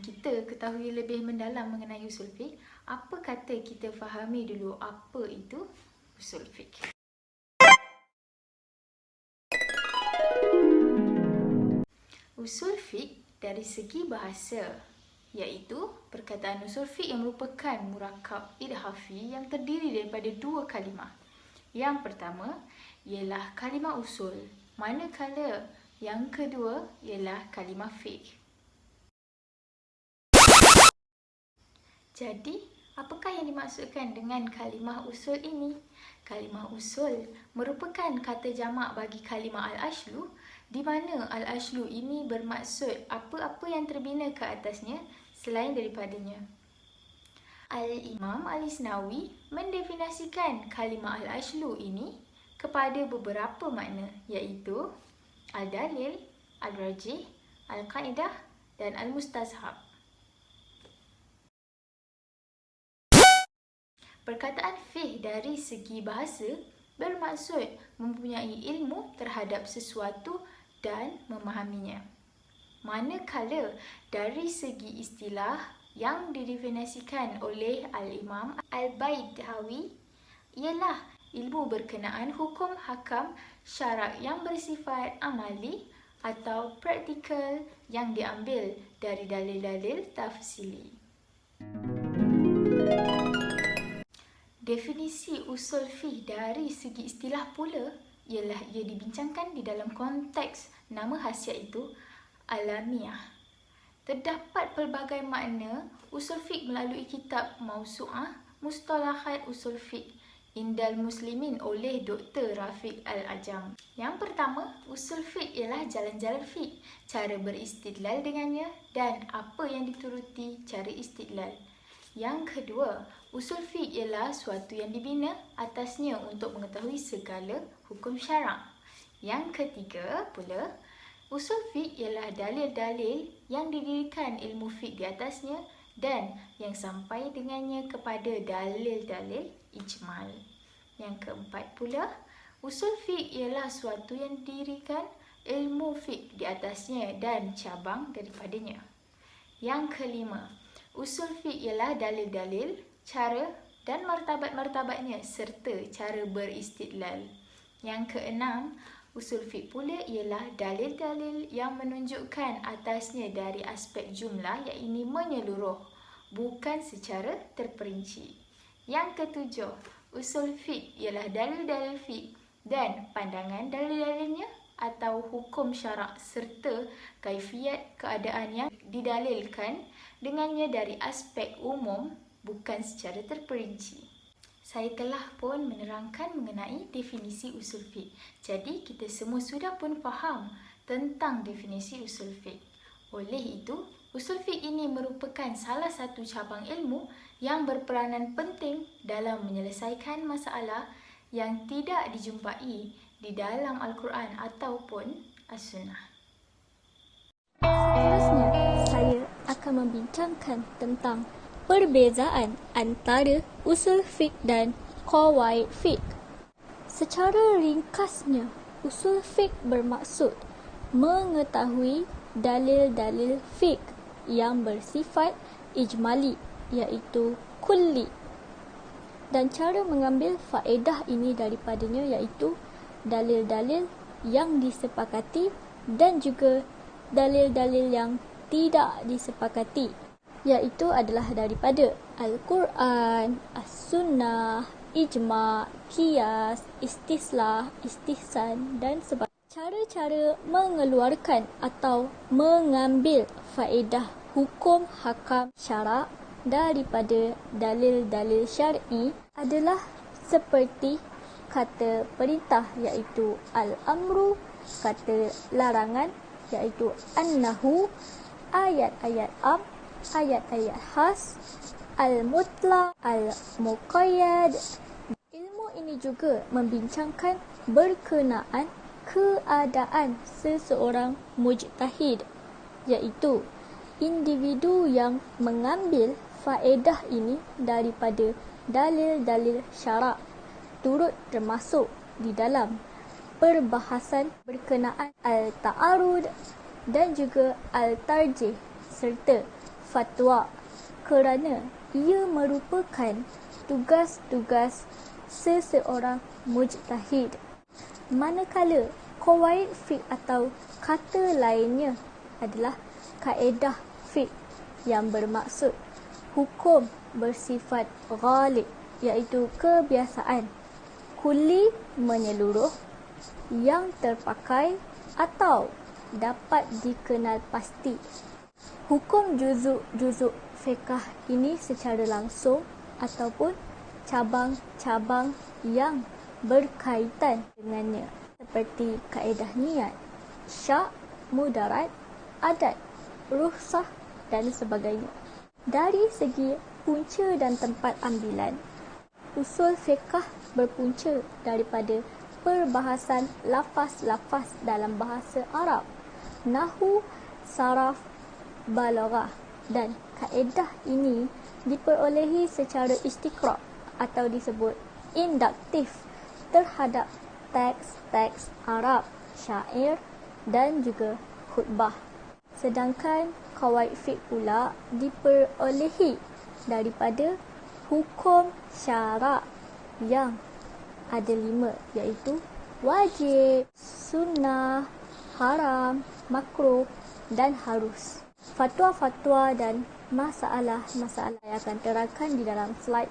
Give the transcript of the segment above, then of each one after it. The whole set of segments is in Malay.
kita ketahui lebih mendalam mengenai usul fiqh, apa kata kita fahami dulu apa itu usul fiqh. Usul fiqh dari segi bahasa, iaitu perkataan usul fiqh yang merupakan murakab idhafi yang terdiri daripada dua kalimah. Yang pertama ialah kalimah usul, manakala yang kedua ialah kalimah fiqh. Jadi, apakah yang dimaksudkan dengan kalimah usul ini? Kalimah usul merupakan kata jamak bagi kalimah al-ashlu, di mana al-ashlu ini bermaksud apa-apa yang terbina ke atasnya selain daripadanya. Al-Imam Al-Isnawi mendefinisikan kalimah al-ashlu ini kepada beberapa makna, iaitu al-dalil, al-rajih, al-qaidah dan al-mustazhab. Perkataan fiqh dari segi bahasa bermaksud mempunyai ilmu terhadap sesuatu dan memahaminya. Manakala dari segi istilah yang didefinisikan oleh Al-Imam Al-Baidhawi ialah ilmu berkenaan hukum hakam syarak yang bersifat amali atau praktikal yang diambil dari dalil-dalil tafsili. Definisi usul fiqh dari segi istilah pula ialah ia dibincangkan di dalam konteks nama khasiat itu alamiah. Terdapat pelbagai makna usul fiqh melalui kitab Mawsu'ah Mustalahat Usul Fiqh Indal Muslimin oleh Dr. Rafiq Al-Ajam. Yang pertama, usul fiqh ialah jalan-jalan fiqh, cara beristidlal dengannya dan apa yang dituruti cara istidlal. Yang kedua, usul fiqh ialah suatu yang dibina atasnya untuk mengetahui segala hukum syarak. Yang ketiga pula, usul fiqh ialah dalil-dalil yang didirikan ilmu fiqh di atasnya dan yang sampai dengannya kepada dalil-dalil ijmal. Yang keempat pula, usul fiqh ialah suatu yang didirikan ilmu fiqh di atasnya dan cabang daripadanya. Yang kelima, usul fiqh ialah dalil-dalil, cara dan martabat-martabatnya serta cara beristidlal. Yang keenam, usul fiqh pula ialah dalil-dalil yang menunjukkan atasnya dari aspek jumlah yang ini menyeluruh, bukan secara terperinci. Yang ketujuh, usul fiqh ialah dalil-dalil fiqh dan pandangan dalil-dalilnya atau hukum syarak serta kaifiat keadaan yang didalilkan dengannya dari aspek umum bukan secara terperinci. Saya telah pun menerangkan mengenai definisi usul fiqh. Jadi kita semua sudah pun faham tentang definisi usul fiqh. Oleh itu, usul fiqh ini merupakan salah satu cabang ilmu yang berperanan penting dalam menyelesaikan masalah yang tidak dijumpai di dalam Al-Quran ataupun As-Sunnah. Seterusnya, saya akan membincangkan tentang perbezaan antara usul fiqh dan qawaid fiqh. Secara ringkasnya, usul fiqh bermaksud mengetahui dalil-dalil fiqh yang bersifat ijmali, iaitu kulli. Dan cara mengambil faedah ini daripadanya iaitu dalil-dalil yang disepakati dan juga dalil-dalil yang tidak disepakati, iaitu adalah daripada Al-Quran, As-Sunnah, Ijma', Qiyas, Istislah, Istihsan dan sebagainya. Cara-cara mengeluarkan atau mengambil faedah hukum hakam syarak daripada dalil-dalil syar'i adalah seperti kata perintah iaitu al-amru, kata larangan iaitu an-nahu, ayat-ayat am, ayat-ayat khas, al-mutlaq, al-muqayyad. Ilmu ini juga membincangkan berkenaan keadaan seseorang mujtahid, iaitu individu yang mengambil faedah ini daripada dalil-dalil syarak, turut termasuk di dalam perbahasan berkenaan al-ta'arud dan juga al-tarjih serta fatwa kerana ia merupakan tugas-tugas seseorang mujtahid. Manakala qawaid fiqh atau kata lainnya adalah kaedah fiqh yang bermaksud hukum bersifat ghalib, iaitu kebiasaan, kulli menyeluruh, yang terpakai atau dapat dikenal pasti. Hukum juzuk-juzuk fiqh ini secara langsung ataupun cabang-cabang yang berkaitan dengannya, seperti kaedah niat, syak, mudarat, adat, rukhsah dan sebagainya. Dari segi punca dan tempat ambilan, usul fiqh berpunca daripada perbahasan lafaz-lafaz dalam bahasa Arab, nahwu, saraf, balaghah, dan kaedah ini diperolehi secara istiqra' atau disebut induktif terhadap teks-teks Arab, syair dan juga khutbah. Sedangkan qawaid fiqh pula diperolehi daripada hukum syarak yang ada 5, iaitu wajib, sunnah, haram, makruh dan harus. Fatwa-fatwa dan masalah-masalah yang akan terangkan di dalam slide.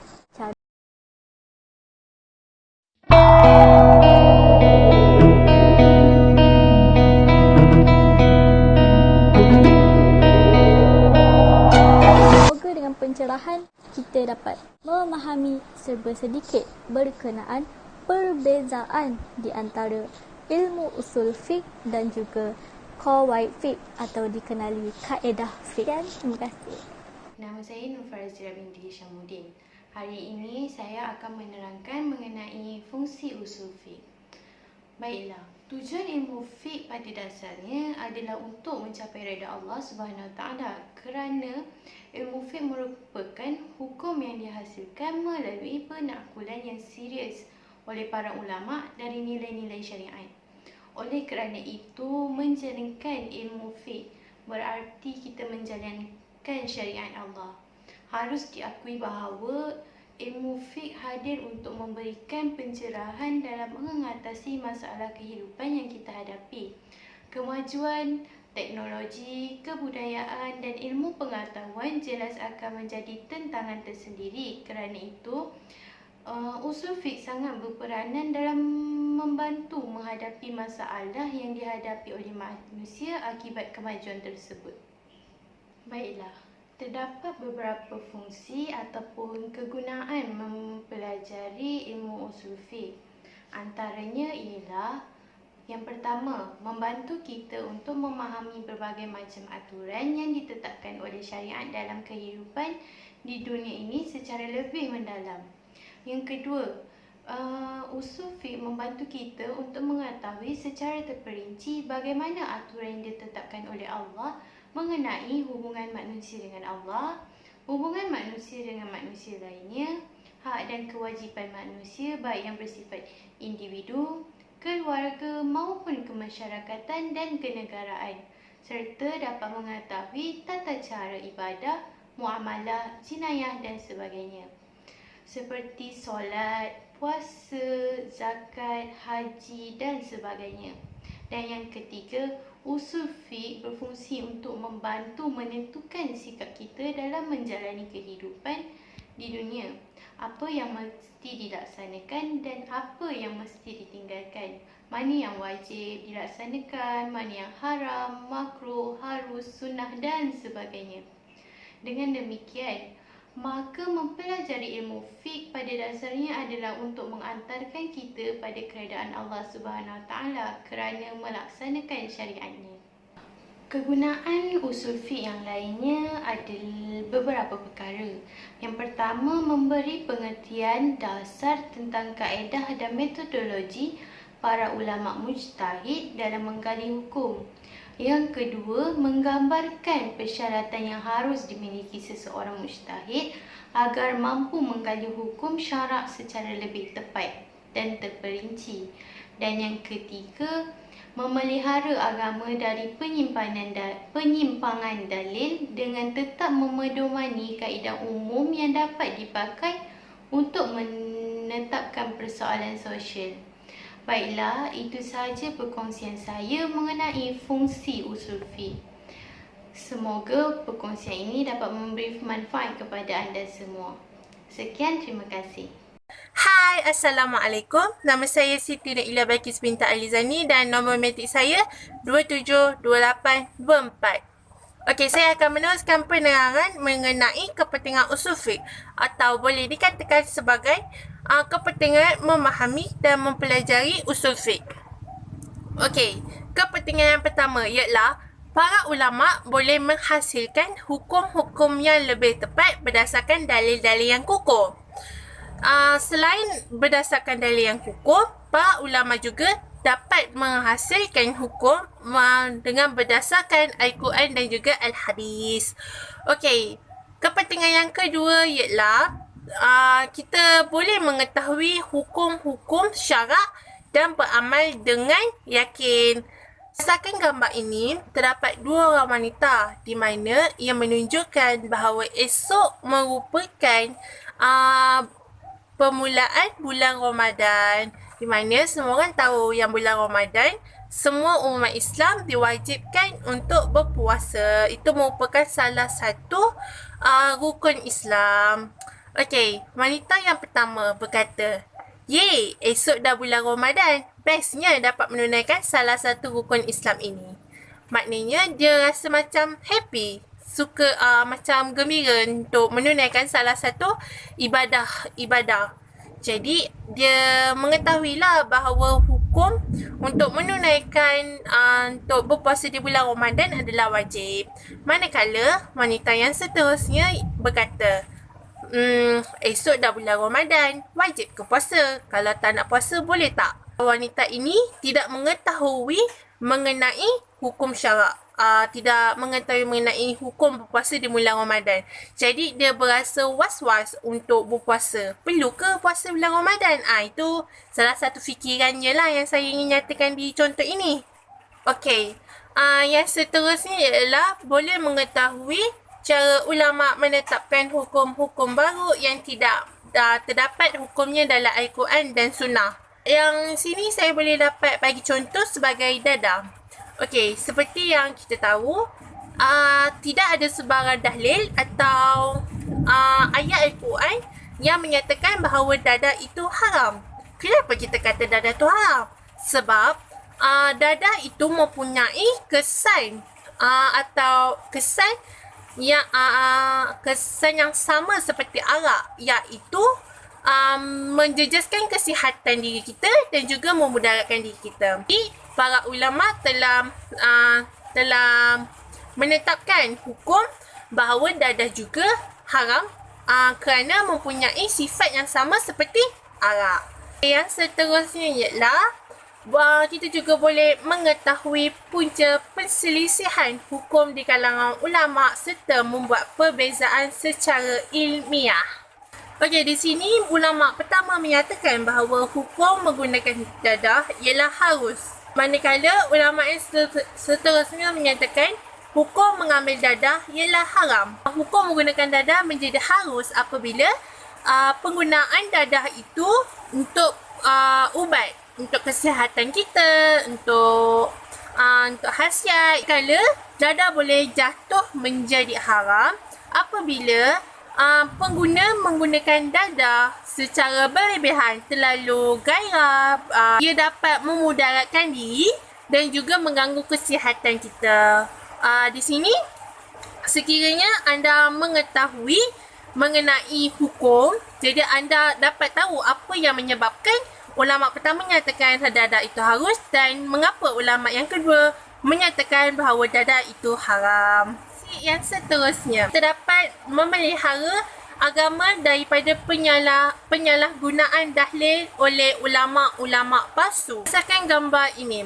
Semoga dengan pencerahan kita dapat memahami serba sedikit berkenaan perbezaan di antara ilmu usul fiqh dan juga qawaid fiqh atau dikenali kaedah fiqh. Terima kasih. Nama saya Nur Farazira binti Hishamuddin. Hari ini saya akan menerangkan mengenai fungsi usul fiqh. Baiklah, tujuan ilmu fiqh pada dasarnya adalah untuk mencapai redha Allah Subhanahu Wa Taala, kerana ilmu fiqh merupakan hukum yang dihasilkan melalui penaklukan yang serius oleh para ulama dari nilai-nilai syariat. Oleh kerana itu, menjalankan ilmu fiqh berarti kita menjalankan syariat Allah. Harus diakui bahawa ilmu fiqh hadir untuk memberikan pencerahan dalam mengatasi masalah kehidupan yang kita hadapi. Kemajuan teknologi, kebudayaan dan ilmu pengetahuan jelas akan menjadi tantangan tersendiri. Kerana itu, usul fiqh sangat berperanan dalam membantu menghadapi masalah yang dihadapi oleh manusia akibat kemajuan tersebut. Baiklah, terdapat beberapa fungsi ataupun kegunaan mempelajari ilmu usul fiqh. Antaranya ialah yang pertama, membantu kita untuk memahami berbagai macam aturan yang ditetapkan oleh syariat dalam kehidupan di dunia ini secara lebih mendalam. Yang kedua, usul fiqh membantu kita untuk mengetahui secara terperinci bagaimana aturan yang ditetapkan oleh Allah mengenai hubungan manusia dengan Allah, hubungan manusia dengan manusia lainnya, hak dan kewajipan manusia baik yang bersifat individu, keluarga maupun kemasyarakatan dan kenegaraan, serta dapat mengetahui tata cara ibadah, muamalah, jinayah dan sebagainya, seperti solat, puasa, zakat, haji dan sebagainya. Dan yang ketiga, usul fiqh berfungsi untuk membantu menentukan sikap kita dalam menjalani kehidupan di dunia. Apa yang mesti dilaksanakan dan apa yang mesti ditinggalkan. Mana yang wajib dilaksanakan, mana yang haram, makruh, harus, sunnah dan sebagainya. Dengan demikian, maka mempelajari ilmu fiqh pada dasarnya adalah untuk mengantarkan kita pada keredaan Allah Subhanahu Wa Taala kerana melaksanakan syariatnya. Kegunaan usul fiqh yang lainnya ada beberapa perkara. Yang pertama, memberi pengertian dasar tentang kaedah dan metodologi para ulama mujtahid dalam menggali hukum. Yang kedua, menggambarkan persyaratan yang harus dimiliki seseorang mujtahid agar mampu menggali hukum syarak secara lebih tepat dan terperinci. Dan yang ketiga, memelihara agama dari penyimpangan dalil dengan tetap memedomani kaedah umum yang dapat dipakai untuk menetapkan persoalan sosial. Baiklah, itu sahaja perkongsian saya mengenai fungsi usul fiqh. Semoga perkongsian ini dapat memberi manfaat kepada anda semua. Sekian, terima kasih. Hai, Assalamualaikum. Nama saya Siti Naila Balkis binti Alizani dan nombor matrik saya 272824. Okey, saya akan meneruskan penerangan mengenai kepentingan usul fiqh atau boleh dikatakan sebagai kepentingan memahami dan mempelajari usul fiqh. Okey, kepentingan yang pertama ialah para ulama boleh menghasilkan hukum-hukum yang lebih tepat berdasarkan dalil-dalil yang kukuh. Selain berdasarkan dalil yang kukuh, para ulama juga dapat menghasilkan hukum dengan berdasarkan Al-Quran dan juga Al-Hadis. Okey, kepentingan yang kedua ialah kita boleh mengetahui hukum-hukum syarak dan beramal dengan yakin. Berdasarkan gambar ini, terdapat dua orang wanita di mana ia menunjukkan bahawa esok merupakan permulaan bulan Ramadan, di mana semua orang tahu yang bulan Ramadan semua umat Islam diwajibkan untuk berpuasa. Itu merupakan salah satu rukun Islam. Okey, wanita yang pertama berkata, "Ye, esok dah bulan Ramadan. Bestnya dapat menunaikan salah satu rukun Islam ini." Maknanya dia rasa macam happy, suka macam gembira untuk menunaikan salah satu ibadah. Jadi dia mengetahuilah bahawa hukum untuk menunaikan untuk berpuasa di bulan Ramadan adalah wajib. Manakala wanita yang seterusnya berkata, esok dah bulan Ramadan, wajib ke puasa? Kalau tak nak puasa boleh tak? Wanita ini tidak mengetahui mengenai hukum syarak. Tidak mengetahui mengenai hukum berpuasa di bulan Ramadan. Jadi dia berasa was-was untuk berpuasa. Perlu ke puasa bulan Ramadan? Itu salah satu fikirannya lah yang saya ingin nyatakan di contoh ini. Okey, yang seterusnya ialah boleh mengetahui cara ulama menetapkan hukum-hukum baru yang tidak terdapat hukumnya dalam Al-Quran dan Sunnah. Yang sini saya boleh dapat bagi contoh sebagai dadah. Okey, seperti yang kita tahu, tidak ada sebarang dalil atau ayat Al-Quran yang menyatakan bahawa dadah itu haram. Kenapa kita kata dadah itu haram? Sebab dadah itu mempunyai kesan atau kesan yang sama seperti arak, iaitu menjejaskan kesihatan diri kita dan juga memudaratkan diri kita. Jadi, para ulama telah menetapkan hukum bahawa dadah juga haram kerana mempunyai sifat yang sama seperti arak. Yang seterusnya ialah kita juga boleh mengetahui punca perselisihan hukum di kalangan ulama serta membuat perbezaan secara ilmiah. Okey, di sini ulama pertama menyatakan bahawa hukum menggunakan dadah ialah harus. Manakala ulama yang seterusnya menyatakan hukum mengambil dadah ialah haram. Hukum menggunakan dadah menjadi harus apabila penggunaan dadah itu untuk ubat, untuk kesihatan kita, untuk khasiat. Kala dadah boleh jatuh menjadi haram apabila pengguna menggunakan dadah secara berlebihan, terlalu gairah, ia dapat memudaratkan diri dan juga mengganggu kesihatan kita. Di sini, sekiranya anda mengetahui mengenai hukum, jadi anda dapat tahu apa yang menyebabkan ulama pertama menyatakan dadah itu harus dan mengapa ulama yang kedua menyatakan bahawa dadah itu haram. Yang seterusnya, terdapat memelihara agama daripada penyalahgunaan dalil oleh ulama-ulama palsu. Berdasarkan gambar ini,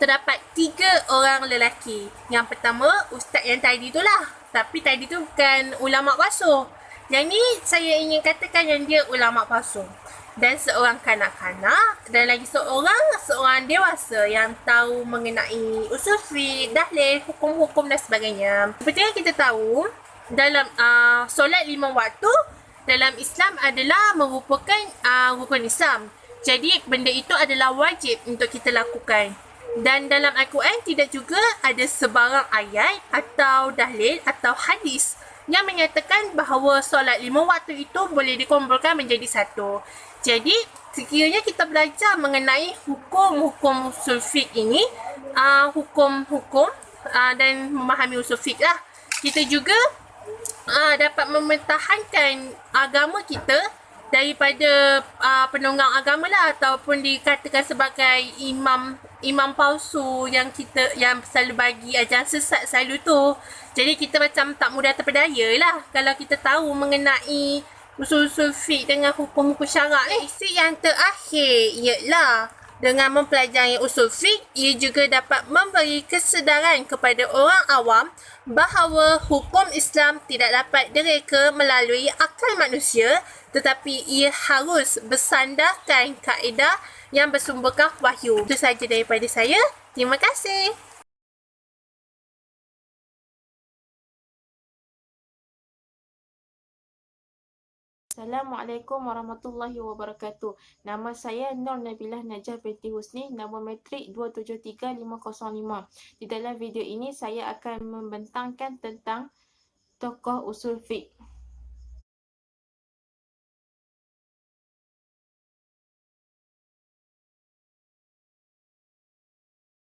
terdapat 3 orang lelaki. Yang pertama, ustaz yang tadi itulah. Tapi tadi tu bukan ulama palsu. Yang ni saya ingin katakan yang dia ulama palsu. dan seorang kanak-kanak dan lagi seorang dewasa yang tahu mengenai usul fiqh, dahlil, hukum-hukum dan sebagainya. Seperti yang kita tahu, dalam solat 5 waktu dalam Islam adalah merupakan rukun Islam. Jadi benda itu adalah wajib untuk kita lakukan. Dan dalam Al-Quran tidak juga ada sebarang ayat atau dahlil atau hadis yang menyatakan bahawa solat 5 waktu itu boleh dikumpulkan menjadi satu. Jadi sekiranya kita belajar mengenai hukum-hukum usul fiqh ini, hukum-hukum dan memahami usul fiqh lah, kita juga dapat mempertahankan agama kita daripada penunggang agama lah, ataupun dikatakan sebagai imam palsu yang selalu bagi ajaran sesat selalu tu. Jadi kita macam tak mudah terpedaya lah kalau kita tahu mengenai usul-usul fiqh dengan hukum-hukum syarak ni. Yang terakhir ialah dengan mempelajari usul fiqh, ia juga dapat memberi kesedaran kepada orang awam bahawa hukum Islam tidak dapat direka melalui akal manusia, tetapi ia harus bersandarkan kaedah yang bersumberkan wahyu. Itu sahaja daripada saya. Terima kasih. Assalamualaikum warahmatullahi wabarakatuh. Nama saya Nur Nabilah Najah binti Husni, nombor matrik 273505. Di dalam video ini saya akan membentangkan tentang tokoh usul fiqh.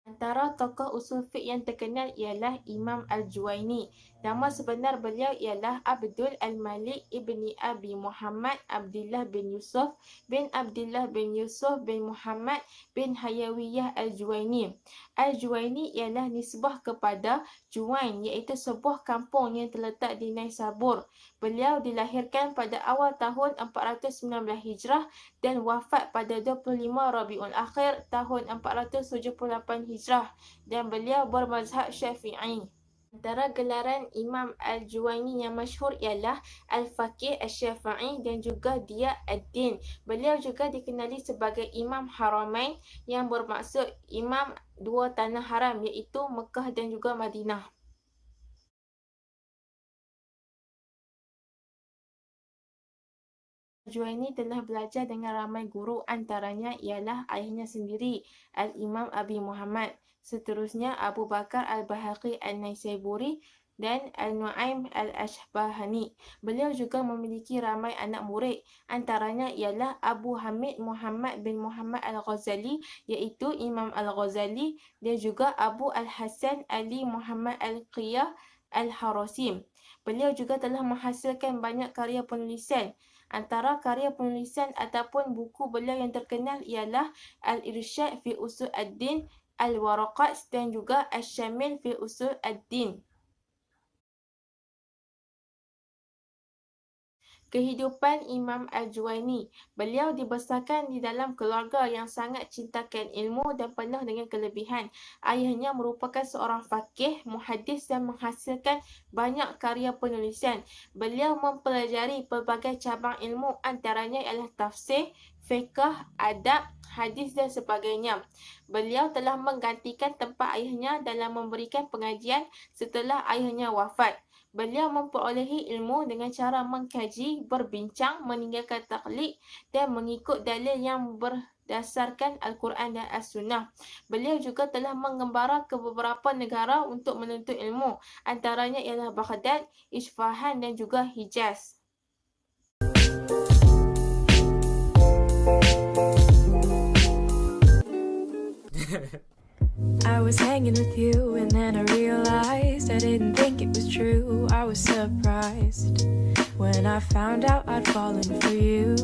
Antara tokoh usul fiqh yang terkenal ialah Imam Al-Juwaini. Nama sebenar beliau ialah Abdul Al-Malik ibni Abi Muhammad Abdullah bin Yusuf bin Abdullah bin Yusuf bin Muhammad bin Hayawiyah Al-Juwaini. Al-Juwaini ialah nisbah kepada Juwain, iaitu sebuah kampung yang terletak di Naisabur. Beliau dilahirkan pada awal tahun 419 Hijrah dan wafat pada 25 Rabiul Akhir tahun 478 Hijrah, dan beliau bermazhab Syafi'i. Antara gelaran Imam Al-Juwaini yang masyhur ialah Al-Faqih Al-Syafi'i dan juga Dia Ad-Din. Beliau juga dikenali sebagai Imam Haramain yang bermaksud Imam dua tanah haram, iaitu Mekah dan juga Madinah. Al-Juwaini telah belajar dengan ramai guru, antaranya ialah ayahnya sendiri, Al-Imam Abi Muhammad. Seterusnya Abu Bakar Al-Bahaqi Al-Naisaburi dan Al-Nu'aim Al-Ashbahani. Beliau juga memiliki ramai anak murid, antaranya ialah Abu Hamid Muhammad bin Muhammad Al-Ghazali, iaitu Imam Al-Ghazali, dan juga Abu Al-Hasan Ali Muhammad Al-Qiyah Al-Harasim. Beliau juga telah menghasilkan banyak karya penulisan. Antara karya penulisan ataupun buku beliau yang terkenal ialah Al-Irsyad fi Usul Ad-Din, Al-Waraqat dan juga Al-Syamil fi Usul Ad-Din. Kehidupan Imam Al-Juwaini. Beliau dibesarkan di dalam keluarga yang sangat cintakan ilmu dan penuh dengan kelebihan. Ayahnya merupakan seorang faqih, muhaddis dan menghasilkan banyak karya penulisan. Beliau mempelajari pelbagai cabang ilmu, antaranya ialah tafsir, fiqh, adab, hadis dan sebagainya. Beliau telah menggantikan tempat ayahnya dalam memberikan pengajian setelah ayahnya wafat. Beliau memperolehi ilmu dengan cara mengkaji, berbincang, meninggalkan taklid dan mengikut dalil yang berdasarkan Al-Quran dan As-Sunnah. Beliau juga telah mengembara ke beberapa negara untuk menuntut ilmu, antaranya ialah Baghdad, Isfahan dan juga Hijaz. I was hanging with you and then I realized I didn't think it was true. I was surprised when I found out I'd fallen for you.